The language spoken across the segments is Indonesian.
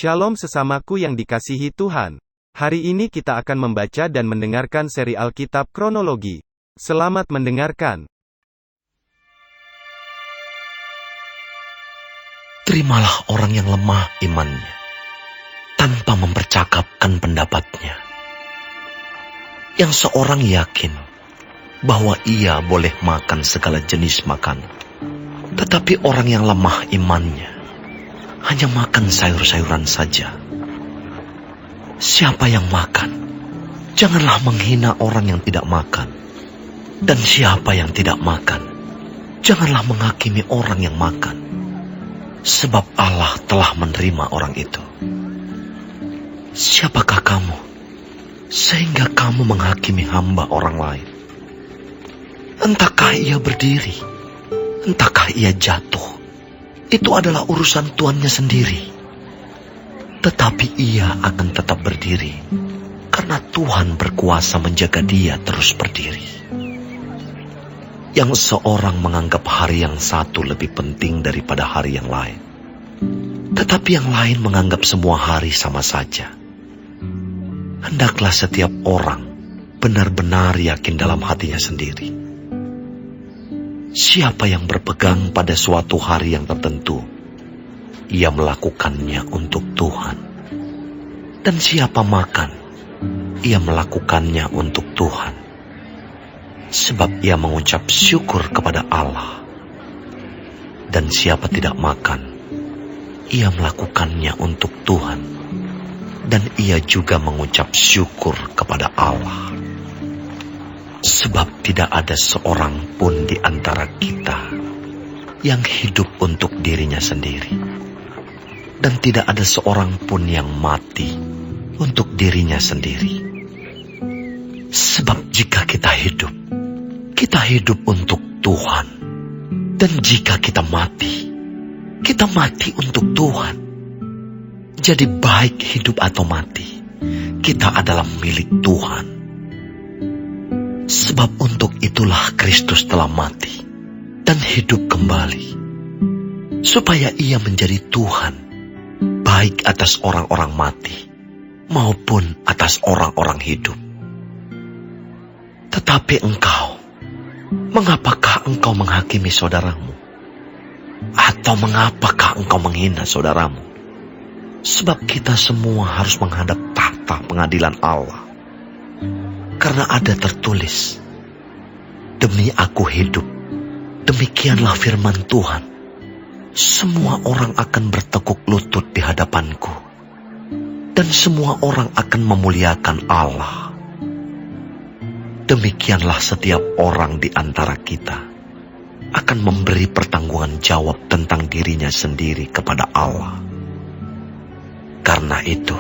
Shalom sesamaku yang dikasihi Tuhan. Hari ini kita akan membaca dan mendengarkan seri Alkitab Kronologi. Selamat mendengarkan. Terimalah orang yang lemah imannya, tanpa mempercakapkan pendapatnya. Yang seorang yakin bahwa ia boleh makan segala jenis makanan, tetapi orang yang lemah imannya hanya makan sayur-sayuran saja. Siapa yang makan, janganlah menghina orang yang tidak makan. Dan siapa yang tidak makan, janganlah menghakimi orang yang makan. Sebab Allah telah menerima orang itu. Siapakah kamu, sehingga kamu menghakimi hamba orang lain? Entahkah ia berdiri, entahkah ia jatuh, itu adalah urusan tuannya sendiri. Tetapi ia akan tetap berdiri, karena Tuhan berkuasa menjaga dia terus berdiri. Yang seorang menganggap hari yang satu lebih penting daripada hari yang lain, tetapi yang lain menganggap semua hari sama saja. Hendaklah setiap orang benar-benar yakin dalam hatinya sendiri. Siapa yang berpegang pada suatu hari yang tertentu, ia melakukannya untuk Tuhan. Dan siapa makan, ia melakukannya untuk Tuhan. Sebab ia mengucap syukur kepada Allah. Dan siapa tidak makan, ia melakukannya untuk Tuhan. Dan ia juga mengucap syukur kepada Allah. Sebab tidak ada seorang pun di antara kita yang hidup untuk dirinya sendiri. Dan tidak ada seorang pun yang mati untuk dirinya sendiri. Sebab jika kita hidup untuk Tuhan. Dan jika kita mati untuk Tuhan. Jadi baik hidup atau mati, kita adalah milik Tuhan. Sebab untuk itulah Kristus telah mati dan hidup kembali, supaya ia menjadi Tuhan, baik atas orang-orang mati maupun atas orang-orang hidup. Tetapi engkau, mengapakah engkau menghakimi saudaramu? Atau mengapakah engkau menghina saudaramu? Sebab kita semua harus menghadap tahta pengadilan Allah. Karena ada tertulis, demi aku hidup, demikianlah firman Tuhan, semua orang akan bertekuk lutut di hadapanku, dan semua orang akan memuliakan Allah. Demikianlah setiap orang di antara kita akan memberi pertanggungan jawab tentang dirinya sendiri kepada Allah. Karena itu,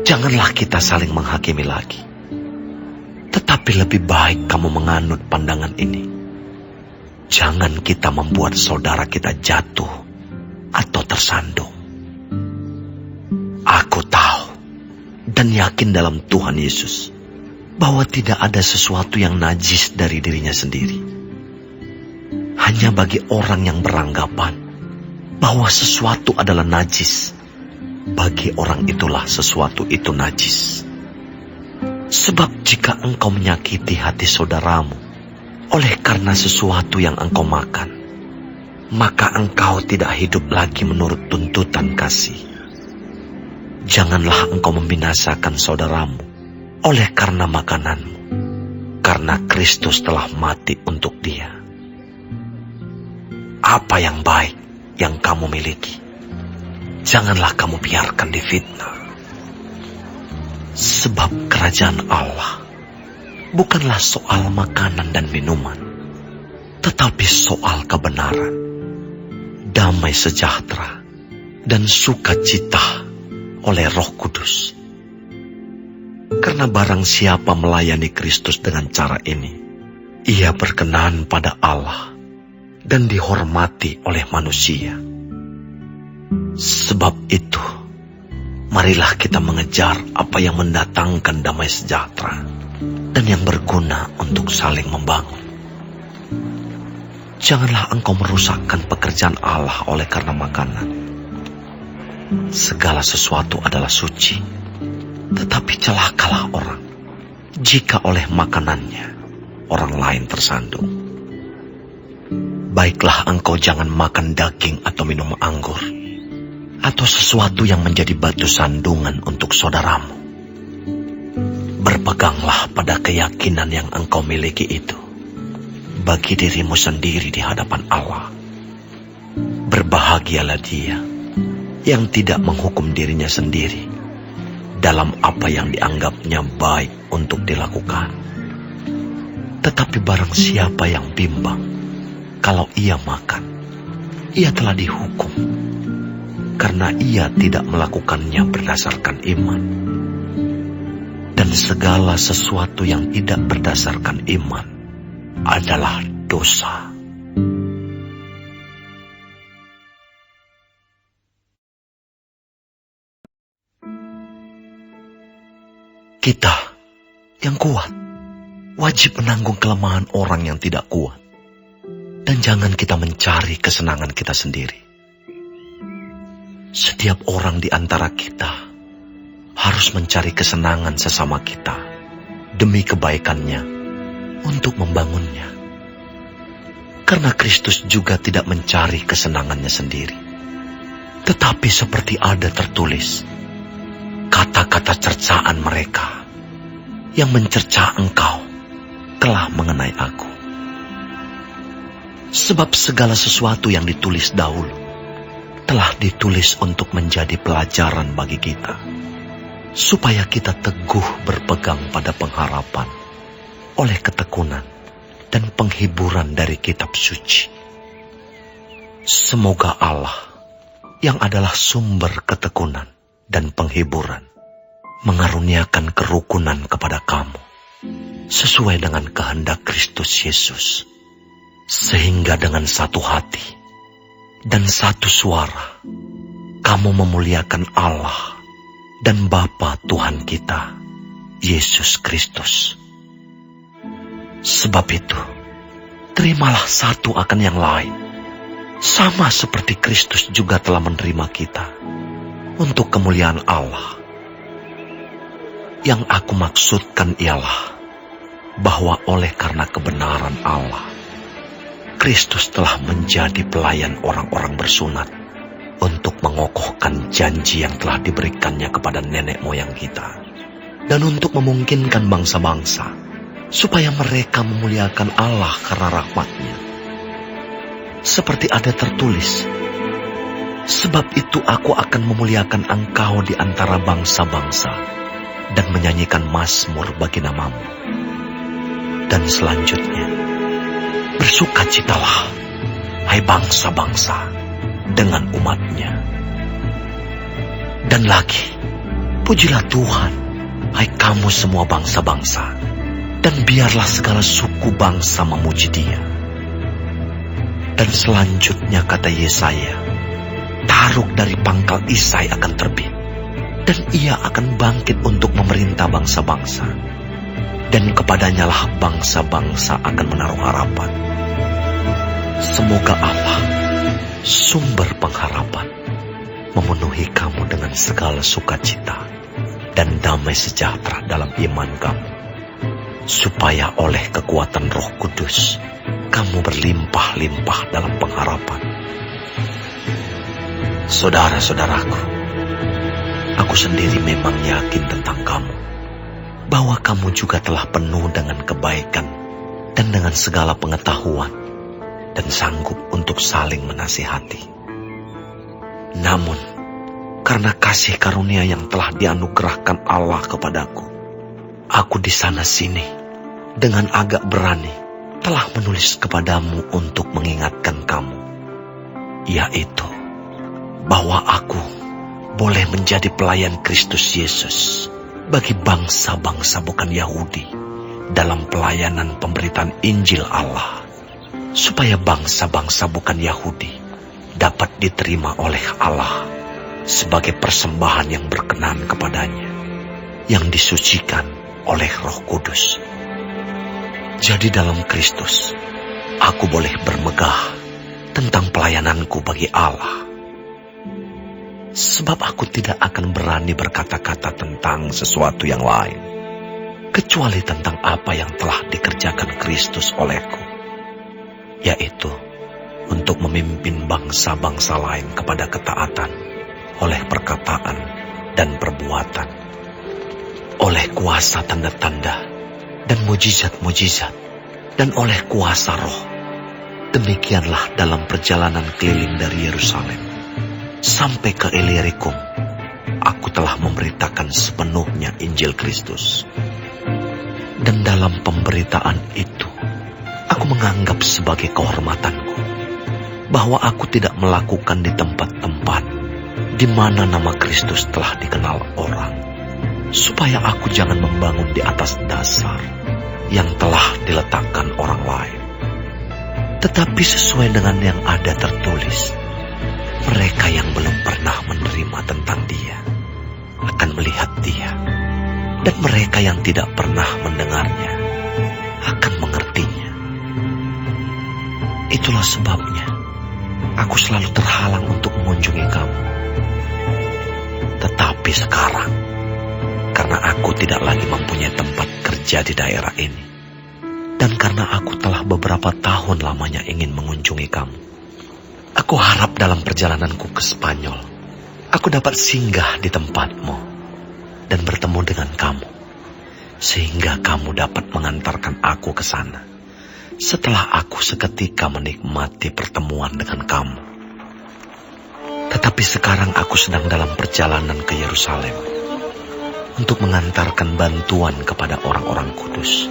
janganlah kita saling menghakimi lagi. Tetapi lebih baik kamu menganut pandangan ini. Jangan kita membuat saudara kita jatuh atau tersandung. Aku tahu dan yakin dalam Tuhan Yesus bahwa tidak ada sesuatu yang najis dari dirinya sendiri. Hanya bagi orang yang beranggapan bahwa sesuatu adalah najis, bagi orang itulah sesuatu itu najis. Sebab jika engkau menyakiti hati saudaramu oleh karena sesuatu yang engkau makan, maka engkau tidak hidup lagi menurut tuntutan kasih. Janganlah engkau membinasakan saudaramu oleh karena makananmu, karena Kristus telah mati untuk dia. Apa yang baik yang kamu miliki, janganlah kamu biarkan difitnah. Sebab kerajaan Allah bukanlah soal makanan dan minuman, tetapi soal kebenaran, damai sejahtera, dan sukacita oleh Roh Kudus. Karena barang siapa melayani Kristus dengan cara ini, ia berkenan pada Allah dan dihormati oleh manusia. Sebab itu, marilah kita mengejar apa yang mendatangkan damai sejahtera dan yang berguna untuk saling membangun. Janganlah engkau merusakkan pekerjaan Allah oleh karena makanan. segala sesuatu adalah suci, tetapi celakalah orang jika oleh makanannya orang lain tersandung. Baiklah engkau jangan makan daging atau minum anggur, atau sesuatu yang menjadi batu sandungan untuk saudaramu. Berpeganglah pada keyakinan yang engkau miliki itu bagi dirimu sendiri di hadapan Allah. Berbahagialah dia yang tidak menghukum dirinya sendiri dalam apa yang dianggapnya baik untuk dilakukan. Tetapi barang siapa yang bimbang kalau ia makan, ia telah dihukum, karena ia tidak melakukannya berdasarkan iman. Dan segala sesuatu yang tidak berdasarkan iman adalah dosa. Kita yang kuat wajib menanggung kelemahan orang yang tidak kuat. Dan jangan kita mencari kesenangan kita sendiri. Setiap orang di antara kita harus mencari kesenangan sesama kita demi kebaikannya untuk membangunnya. Karena Kristus juga tidak mencari kesenangannya sendiri. Tetapi seperti ada tertulis, kata-kata cercaan mereka yang mencerca engkau telah mengenai aku. Sebab segala sesuatu yang ditulis dahulu telah ditulis untuk menjadi pelajaran bagi kita, supaya kita teguh berpegang pada pengharapan oleh ketekunan dan penghiburan dari kitab suci. Semoga Allah yang adalah sumber ketekunan dan penghiburan mengaruniakan kerukunan kepada kamu sesuai dengan kehendak Kristus Yesus, sehingga dengan satu hati dan satu suara kamu memuliakan Allah dan Bapa Tuhan kita, Yesus Kristus. Sebab itu, terimalah satu akan yang lain, sama seperti Kristus juga telah menerima kita untuk kemuliaan Allah. Yang aku maksudkan ialah bahwa oleh karena kebenaran Allah, Kristus telah menjadi pelayan orang-orang bersunat untuk mengokohkan janji yang telah diberikannya kepada nenek moyang kita, dan untuk memungkinkan bangsa-bangsa supaya mereka memuliakan Allah karena rahmat-Nya. Seperti ada tertulis, sebab itu aku akan memuliakan engkau di antara bangsa-bangsa dan menyanyikan mazmur bagi namamu. Dan selanjutnya, bersukacitalah, hai bangsa-bangsa, dengan umat-Nya. Dan lagi, pujilah Tuhan, hai kamu semua bangsa-bangsa, dan biarlah segala suku bangsa memuji Dia. Dan selanjutnya kata Yesaya, Taruk dari pangkal Isai akan terbit, dan Ia akan bangkit untuk memerintah bangsa-bangsa, dan kepadanya lah bangsa-bangsa akan menaruh harapan. Semoga Allah, sumber pengharapan, memenuhi kamu dengan segala sukacita dan damai sejahtera dalam iman kamu, supaya oleh kekuatan Roh Kudus kamu berlimpah-limpah dalam pengharapan. Saudara-saudaraku, aku sendiri memang yakin tentang kamu, bahwa kamu juga telah penuh dengan kebaikan dan dengan segala pengetahuan, dan sanggup untuk saling menasihati. Namun, karena kasih karunia yang telah dianugerahkan Allah kepadaku, aku di sana-sini dengan agak berani telah menulis kepadamu untuk mengingatkan kamu, yaitu bahwa aku boleh menjadi pelayan Kristus Yesus bagi bangsa-bangsa bukan Yahudi dalam pelayanan pemberitaan Injil Allah, supaya bangsa-bangsa bukan Yahudi dapat diterima oleh Allah sebagai persembahan yang berkenan kepadanya, yang disucikan oleh Roh Kudus. Jadi dalam Kristus, aku boleh bermegah tentang pelayananku bagi Allah. Sebab aku tidak akan berani berkata-kata tentang sesuatu yang lain, kecuali tentang apa yang telah dikerjakan Kristus olehku, yaitu untuk memimpin bangsa-bangsa lain kepada ketaatan oleh perkataan dan perbuatan, oleh kuasa tanda-tanda dan mujizat-mujizat, dan oleh kuasa roh. Demikianlah dalam perjalanan keliling dari Yerusalem sampai ke Illyricum, aku telah memberitakan sepenuhnya Injil Kristus. Dan dalam pemberitaan itu, aku menganggap sebagai kehormatanku bahwa aku tidak melakukan di tempat-tempat di mana nama Kristus telah dikenal orang, supaya aku jangan membangun di atas dasar yang telah diletakkan orang lain. Tetapi sesuai dengan yang ada tertulis, mereka yang belum pernah menerima tentang Dia akan melihat Dia, dan mereka yang tidak pernah mendengarnya akan mengertinya. Itulah sebabnya aku selalu terhalang untuk mengunjungi kamu. Tetapi sekarang, karena aku tidak lagi mempunyai tempat kerja di daerah ini, dan karena aku telah beberapa tahun lamanya ingin mengunjungi kamu, aku harap dalam perjalananku ke Spanyol, aku dapat singgah di tempatmu dan bertemu dengan kamu, sehingga kamu dapat mengantarkan aku ke sana setelah aku seketika menikmati pertemuan dengan kamu. Tetapi sekarang aku sedang dalam perjalanan ke Yerusalem untuk mengantarkan bantuan kepada orang-orang kudus.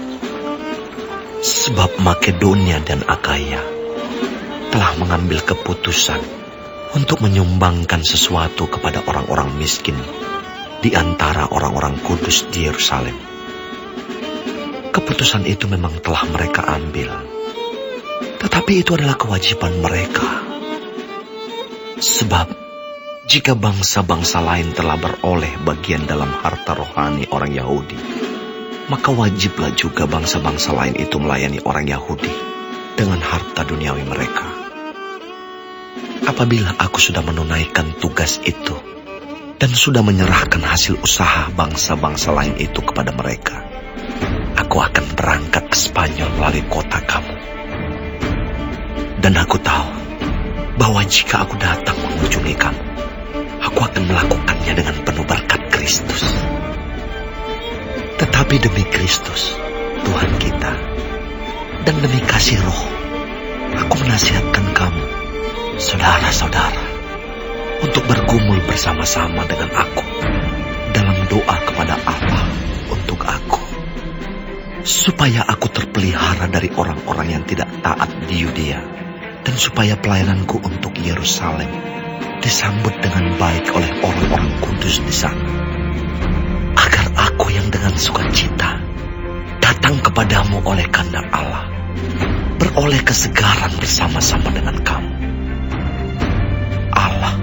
Sebab Makedonia dan Akaya telah mengambil keputusan untuk menyumbangkan sesuatu kepada orang-orang miskin di antara orang-orang kudus di Yerusalem. Keputusan itu memang telah mereka ambil, tetapi itu adalah kewajiban mereka. Sebab jika bangsa-bangsa lain telah beroleh bagian dalam harta rohani orang Yahudi, maka wajiblah juga bangsa-bangsa lain itu melayani orang Yahudi dengan harta duniawi mereka. Apabila aku sudah menunaikan tugas itu dan sudah menyerahkan hasil usaha bangsa-bangsa lain itu kepada mereka, aku akan berangkat ke Spanyol melalui kota kamu. Dan aku tahu bahwa jika aku datang mengunjungi kamu, aku akan melakukannya dengan penuh berkat Kristus. Tetapi demi Kristus, Tuhan kita, dan demi kasih roh, aku menasihatkan kamu, saudara-saudara, untuk bergumul bersama-sama dengan aku dalam doa kepada Allah untuk aku, supaya aku terpelihara dari orang-orang yang tidak taat di Yudea, dan supaya pelayananku untuk Yerusalem disambut dengan baik oleh orang-orang kudus di sana, agar aku yang dengan sukacita datang kepadamu oleh kehendak Allah, beroleh kesegaran bersama-sama dengan kamu. Allah,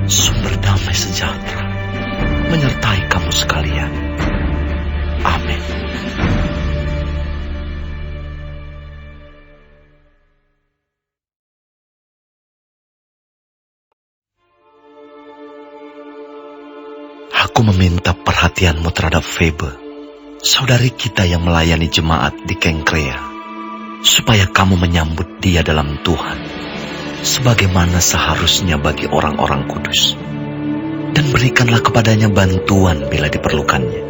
sumber damai sejahtera, menyertai kamu sekalian. Amin. Aku meminta perhatianmu terhadap Febe, saudari kita yang melayani jemaat di Kengkrea, supaya kamu menyambut dia dalam Tuhan, sebagaimana seharusnya bagi orang-orang kudus. Dan berikanlah kepadanya bantuan bila diperlukannya,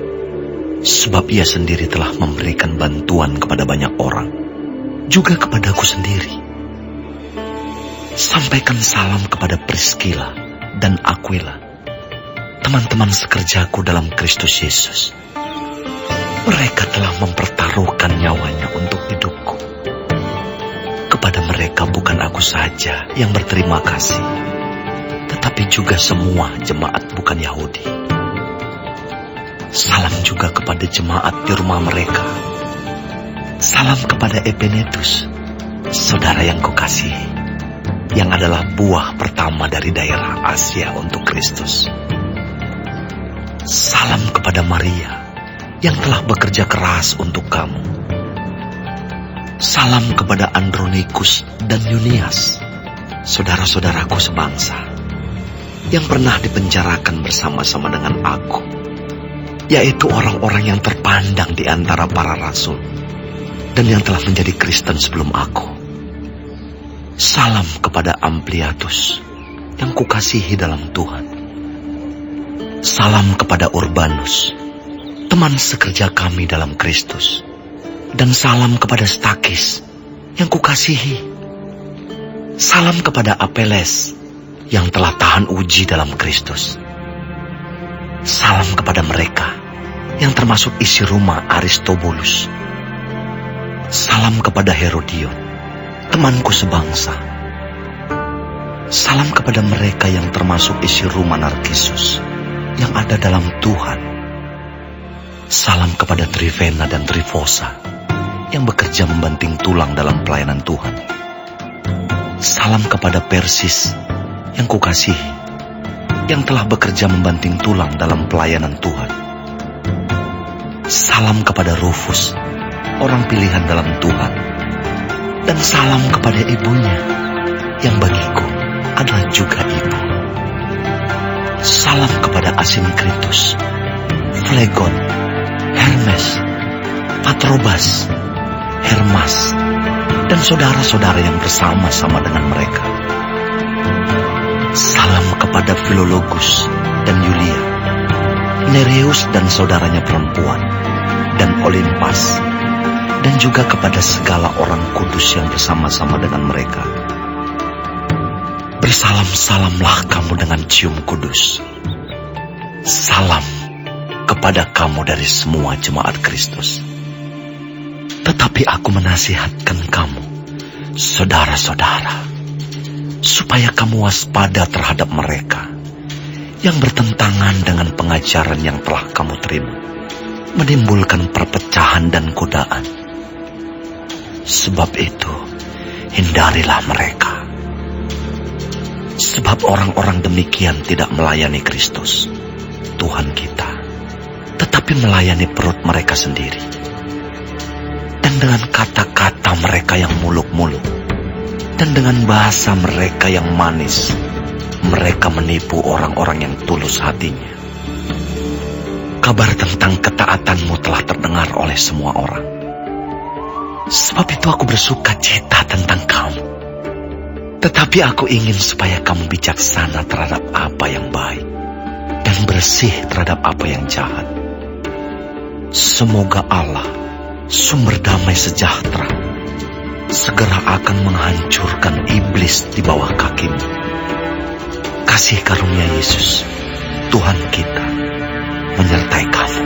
sebab ia sendiri telah memberikan bantuan kepada banyak orang, juga kepadaku sendiri. Sampaikan salam kepada Priscilla dan Aquila, teman-teman sekerjaku dalam Kristus Yesus. Mereka telah mempertaruhkan nyawanya untuk hidupku. Kepada mereka bukan aku saja yang berterima kasih, tetapi juga semua jemaat bukan Yahudi. Salam juga kepada jemaat di rumah mereka. Salam kepada Epenetus, saudara yang kukasihi, yang adalah buah pertama dari daerah Asia untuk Kristus. Salam kepada Maria yang telah bekerja keras untuk kamu. Salam kepada Andronikus dan Yunias, saudara-saudaraku sebangsa. yang pernah dipenjarakan bersama-sama dengan aku, yaitu orang-orang yang terpandang di antara para rasul dan yang telah menjadi Kristen sebelum aku. Salam kepada Ampliatus yang kukasihi dalam Tuhan. Salam kepada Urbanus, teman sekerja kami dalam Kristus. Dan salam kepada Stakis yang kukasihi. Salam kepada Apeles yang telah tahan uji dalam Kristus. Salam kepada mereka yang termasuk isi rumah Aristobulus. Salam kepada Herodion, temanku sebangsa. Salam kepada mereka yang termasuk isi rumah Narkisus yang ada dalam Tuhan. Salam kepada Trivena dan Trifosa yang bekerja membanting tulang dalam pelayanan Tuhan. Salam kepada Persis yang kukasihi, yang telah bekerja membanting tulang dalam pelayanan Tuhan. Salam kepada Rufus, orang pilihan dalam Tuhan. Dan salam kepada ibunya, yang bagiku adalah juga ibu. Salam kepada Asinkritus, Flegon, Hermes, Patrobas, Hermas, dan saudara-saudara yang bersama-sama dengan mereka. Salam kepada Filologus dan Yulia, Nereus dan saudaranya perempuan, dan Olimpas, dan juga kepada segala orang kudus yang bersama-sama dengan mereka. Bersalam-salamlah kamu dengan cium kudus. Salam kepada kamu dari semua jemaat Kristus. Tetapi aku menasihatkan kamu, saudara-saudara, supaya kamu waspada terhadap mereka yang bertentangan dengan pengajaran yang telah kamu terima, menimbulkan perpecahan dan godaan. Sebab itu, hindarilah mereka. Sebab orang-orang demikian tidak melayani Kristus, Tuhan kita, tetapi melayani perut mereka sendiri. Dan dengan kata-kata mereka yang muluk-muluk, dan dengan bahasa mereka yang manis, mereka menipu orang-orang yang tulus hatinya. Kabar tentang ketaatanmu telah terdengar oleh semua orang. Sebab itu aku bersuka cita tentang kamu. Tetapi aku ingin supaya kamu bijaksana terhadap apa yang baik, dan bersih terhadap apa yang jahat. Semoga Allah, sumber damai sejahtera, segera akan menghancurkan iblis di bawah kakimu. Kasih karunia Yesus, Tuhan kita, menyertai kamu.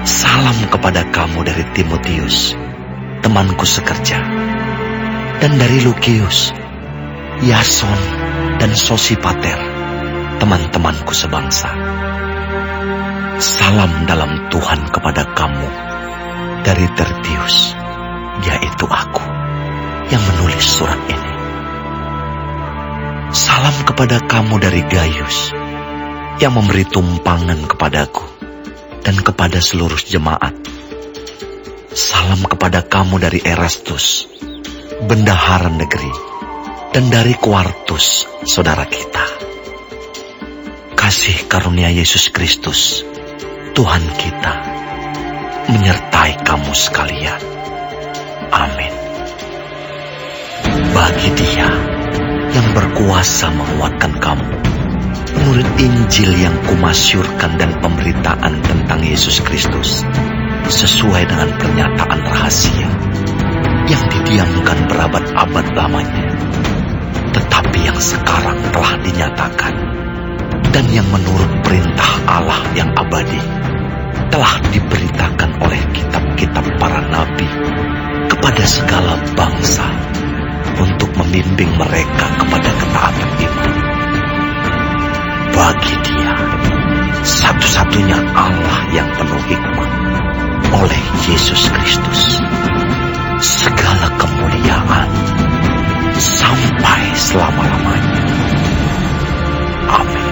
Salam kepada kamu dari Timotius, temanku sekerja, dan dari Lukius, Yason, dan Sosipater, teman-temanku sebangsa. Salam dalam Tuhan kepada kamu dari Tertius, yaitu aku yang menulis surat ini. Salam kepada kamu dari Gaius, yang memberi tumpangan kepadaku dan kepada seluruh jemaat. Salam kepada kamu dari Erastus, bendahara negeri, dan dari Quartus, saudara kita. Kasih karunia Yesus Kristus, Tuhan kita, menyertai kamu sekalian. Amin. Bagi Dia yang berkuasa menguatkan kamu, menurut Injil yang kumasyurkan dan pemberitaan tentang Yesus Kristus, sesuai dengan pernyataan rahasia yang didiamkan berabad-abad lamanya, tetapi yang sekarang telah dinyatakan, dan yang menurut perintah Allah yang abadi telah diberitakan oleh kitab-kitab para nabi kepada segala bangsa untuk membimbing mereka kepada ketaatan iman. Bagi Dia, satu-satunya Allah yang penuh hikmat, oleh Yesus Kristus, segala kemuliaan sampai selama-lamanya. Amin.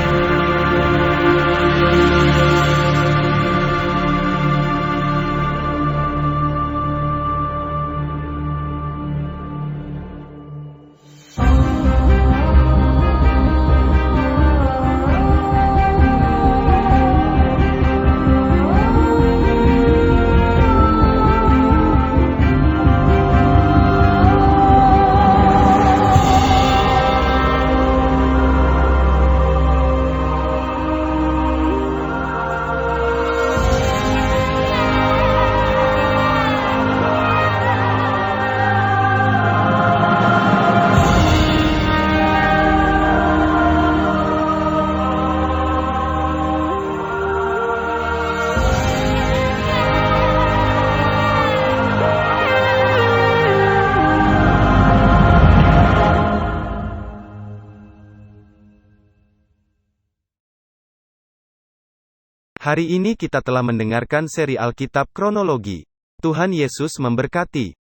Hari ini kita telah mendengarkan seri Alkitab Kronologi. Tuhan Yesus memberkati.